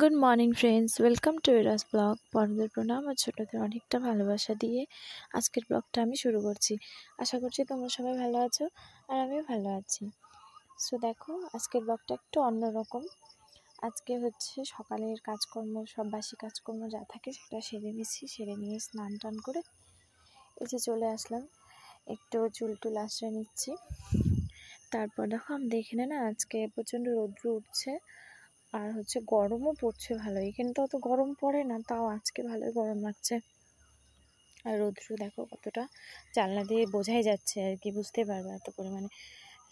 Good morning friends, welcome to এরাস blog. বড়দের প্রণাম আর ছোটদের অনেকটা ভালোবাসা দিয়ে আজকের ব্লগটা আমি শুরু করছি। আশা করছি তোমরা সবাই ভালো আছো আর আমিও ভালো আছি। সো দেখো, আজকের ব্লগটা একটু অন্যরকম। আজকে হচ্ছে সকালের কাজকর্ম, সব বাসি কাজকর্ম যা থাকে সেটা সেরে নিয়েছি। সেরে নিয়ে স্নান টান করে এই যে চলে আসলাম, একটু চুল টুল আশ্রয় নিচ্ছি। তারপর দেখো, আমাদের এখানে না আজকে প্রচণ্ড রৌদ্র উঠছে আর হচ্ছে গরমও পড়ছে ভালোই। এখানে তো অত গরম পড়ে না, তাও আজকে ভালোই গরম লাগছে। আর রৌদ্র দেখো কতটা, জানলা দিয়ে বোঝাই যাচ্ছে আর কি, বুঝতে পারবে এত পরিমাণে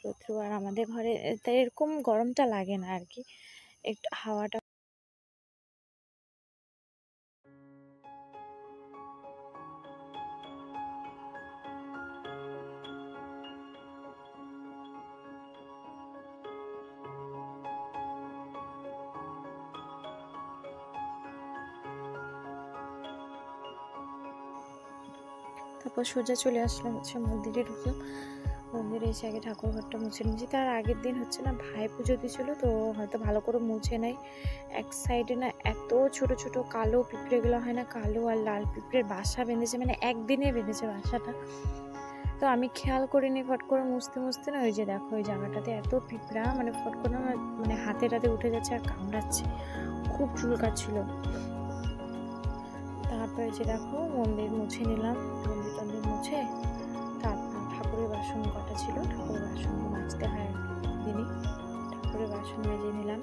রৌদ্র। আর আমাদের ঘরে তাই এরকম গরমটা লাগে না আর কি, একটু হাওয়াটা। তারপর সোজা চলে আসলাম হচ্ছে মন্দিরে, ঢুকলাম। মন্দিরে এসে আগে ঠাকুর ঘরটা মুছে নিয়েছি। তার আগের দিন হচ্ছে না ভাই পুজো দিয়েছিল, তো হয়তো ভালো করে মুছে নাই। এক সাইডে না এত ছোট ছোট কালো পিঁপড়েগুলো হয় না, কালো আর লাল পিঁপড়ের বাসা বেঁধেছে, মানে একদিনে বেঁধেছে বাসাটা। তো আমি খেয়াল করিনি, ফট করে মুছতে মুছতে না ওই যে দেখো ওই জায়গাটাতে এত পিঁপড়া, মানে ফট করে মানে হাতে টাতে উঠে যাচ্ছে আর কামড়াচ্ছে, খুব চুলকাচ্ছিল। তারপরে যে দেখো মন্দির মুছে নিলাম, মন্দির টন্দির মুছে তারপর ঠাকুরের বাসন কটা ছিল, ঠাকুরের বাসন মাজতে হয় দিনই, ঠাকুরের বাসন মেজে নিলাম।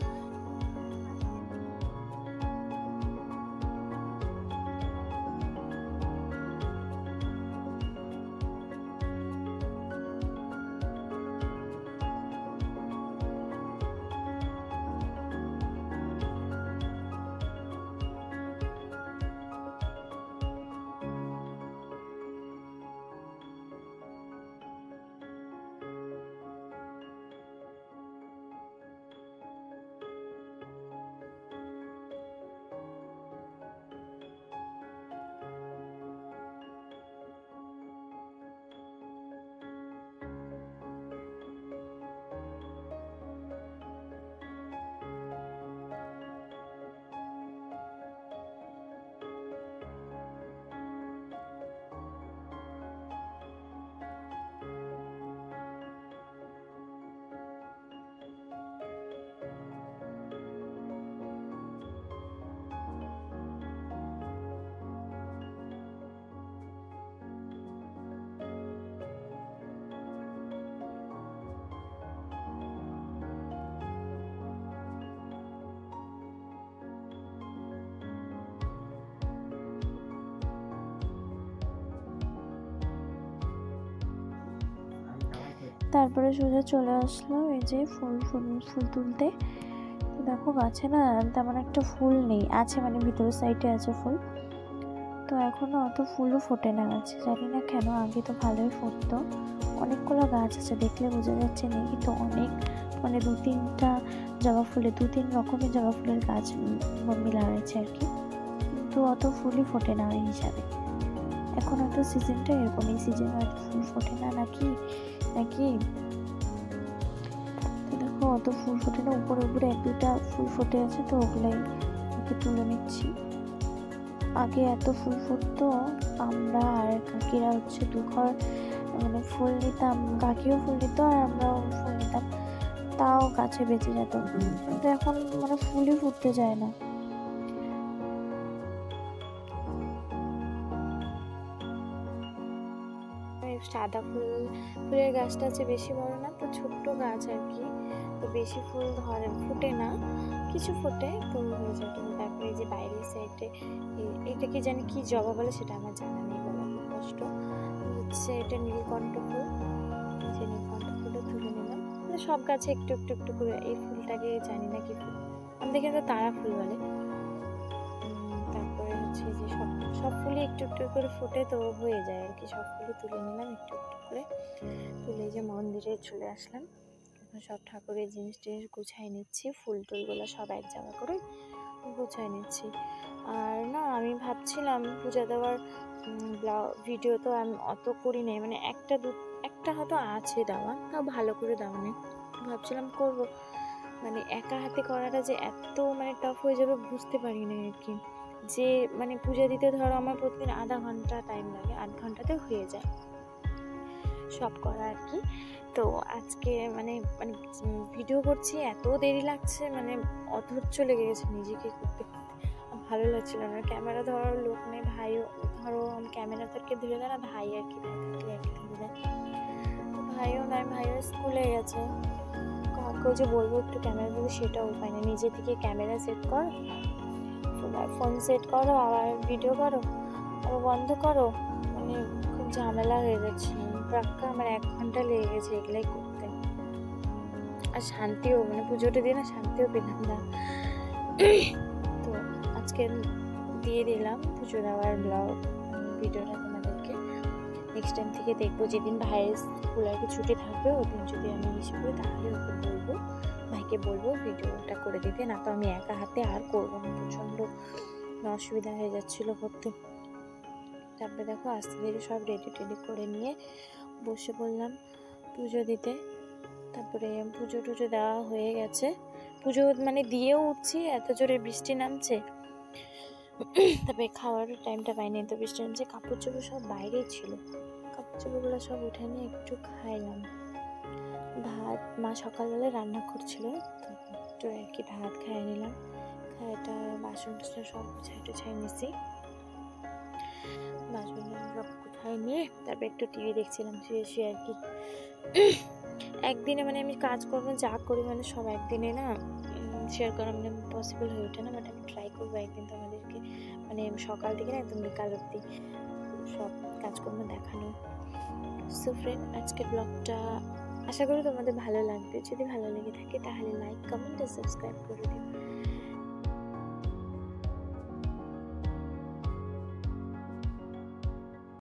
তারপরে সোজা চলে আসলাম এই যে ফুল তুলতে। তো দেখো গাছে না তেমন একটা ফুল নেই, আছে মানে ভিতরের সাইডে আছে ফুল, তো এখনো অত ফুলও ফোটে না গাছে, জানি না কেন। আগে তো ভালোই ফুটতো, অনেকগুলো গাছ আছে, দেখলে বোঝা যাচ্ছে নেই, কিন্তু অনেক মানে দু তিন রকমের জবা ফুলের গাছ মম্মি লাগাইছে আর কি, কিন্তু অত ফুলই ফোটে না ওই হিসাবে। এখন হয়তো সিজনটা এরকম, এই সিজনে হয়তো ফুল ফোটে না নাকি নাকি দেখো অত ফুল ফোটে না, উপরে উপরে এক দুটা ফুল ফুটে আছে, তো ওগুলাই তুলে নিচ্ছি। আগে এত ফুল ফুটতো, আমরা আর কাকিরা হচ্ছে দুঘর মানে ফুল নিতাম, কাকিও ফুল নিত আর আমরাও ফুল নিতাম, তাও গাছে বেঁচে যেত। কিন্তু এখন মানে ফুলই ফুটতে যায় না। সাদা ফুলের গাছটা আছে, বেশি বড় না, তো ছোট্ট গাছ আর কি, তো বেশি ফুল ফুটে না, কিছু ফোটে তো হয়ে যায়। তারপরে এই যে বাইরের সাইডে এটা কি জানি কি জবা বলে, সেটা আমার জানা নেই, বলা খুব কষ্ট। হচ্ছে এটা নীলকণ্ঠ ফুল, সেই নীলকণ্ঠ ফুলও তুলে নিলাম। সব গাছে একটু একটু একটু করে, এই ফুলটাকে জানি না কি ফুল, আমাদের এখানে তো তারা ফুল বলে। তারপরে হচ্ছে যে সব ফুলই একটু একটু করে ফুটে, তো হয়ে যায় আর কি। সব ফুলই তুলে নিলাম একটু একটু করে, তুলে যে মন্দিরে চলে আসলাম। এখন সব ঠাকুরের জিনিস টিনিস গুছাই নিচ্ছি, ফুল টুলগুলো সব এক জায়গা করে গুছাই নিচ্ছি। আর না আমি ভাবছিলাম পূজা দেওয়ার ভিডিও তো আমি অত করি নাই, মানে একটা হয়তো আছে দেওয়া, তাও ভালো করে দেওয়া নেই, ভাবছিলাম করবো। মানে একা হাতে করাটা যে এত মানে টাফ হয়ে যাবে বুঝতে পারিনি আর কি। যে মানে পূজা দিতে ধরো আমার প্রতিদিন আধা ঘন্টা টাইম লাগে, আধ ঘন্টাতে হয়ে যায় সব করা আর কি। তো আজকে মানে মানে ভিডিও করছি, এত দেরি লাগছে, মানে অধৈর্য লেগে গেছে নিজেকে করতে করতে, ভালো লাগছিল না। ক্যামেরা ধরার লোক নেই, ভাইও ধরো ক্যামেরা তারকে ধরে দেয় না, ভাই আর কি থাকলে আর কি ধরে দেয়। তো ভাইও নয়, ভাইও স্কুলে গেছে, কাউকেও যে বলবো একটু ক্যামেরা দিতে সেটাও উপায় নেই। নিজে থেকে ক্যামেরা সেট করো, ফোন সেট করো, আবার ভিডিও করো, আবার বন্ধ করো, মানে খুব ঝামেলা হয়ে যাচ্ছে। প্রাক্কা আমার 1 ঘন্টা লেগে গেছে এগুলাই করতে। আর শান্তিও মানে পুজোটা দিয়ে না শান্তিও পেলাম না। তো আজকে দিয়ে দিলাম পুজো দেওয়ার ব্লগ ভিডিওটা তোমাদেরকে। নেক্সট টাইম থেকে দেখবো, যেদিন ভাইয়ের স্কুল আর কি ছুটি থাকবে ওই দিন যদি আমি মিস করি তাহলে ওকে বলবো, ভাইকে বলবো ভিডিওটা করে দিতে, না তো আমি একা হাতে আর করবো না, প্রচণ্ড অসুবিধা হয়ে যাচ্ছিলো করতে। তারপরে দেখো আস্তে ধীরে সব রেডি টেডি করে নিয়ে বসে পড়লাম পুজো দিতে। তারপরে পুজো টুজো দেওয়া হয়ে গেছে, পুজো মানে দিয়েও উঠছি, এত জোরে বৃষ্টি নামছে। তারপরে খাওয়ার টাইমটা পাইনি, তো বৃষ্টি নামছে, কাপড় চোপড় সব বাইরেই ছিল, কাপড় চোপড়গুলো সব উঠে নিয়ে একটু খাইলাম ভাত। মা সকালবেলায় রান্না করছিল, তো একটু আর কি ভাত খাইয়ে নিলাম। খাইটা বাসন টাসন সব গুছাই নিছি, বাসন সব গুছাই নিয়ে তারপর একটু টিভি দেখছিলাম শুয়ে আর কি। একদিনে মানে আমি কাজকর্ম যা করি মানে সব একদিনে না শেয়ার করা মানে পসিবল হয়ে ওঠে না, বাট আমি ট্রাই করবো একদিন তোমাদেরকে মানে সকাল থেকে না একদম বিকাল অবধি সব কাজকর্ম দেখানো। সো ফ্রেন্ড, আজকের ব্লগটা আশা করি তোমাদের ভালো লাগবে। যদি ভালো লেগে থাকে তাহলে লাইক, কমেন্ট আর সাবস্ক্রাইব করে দিও।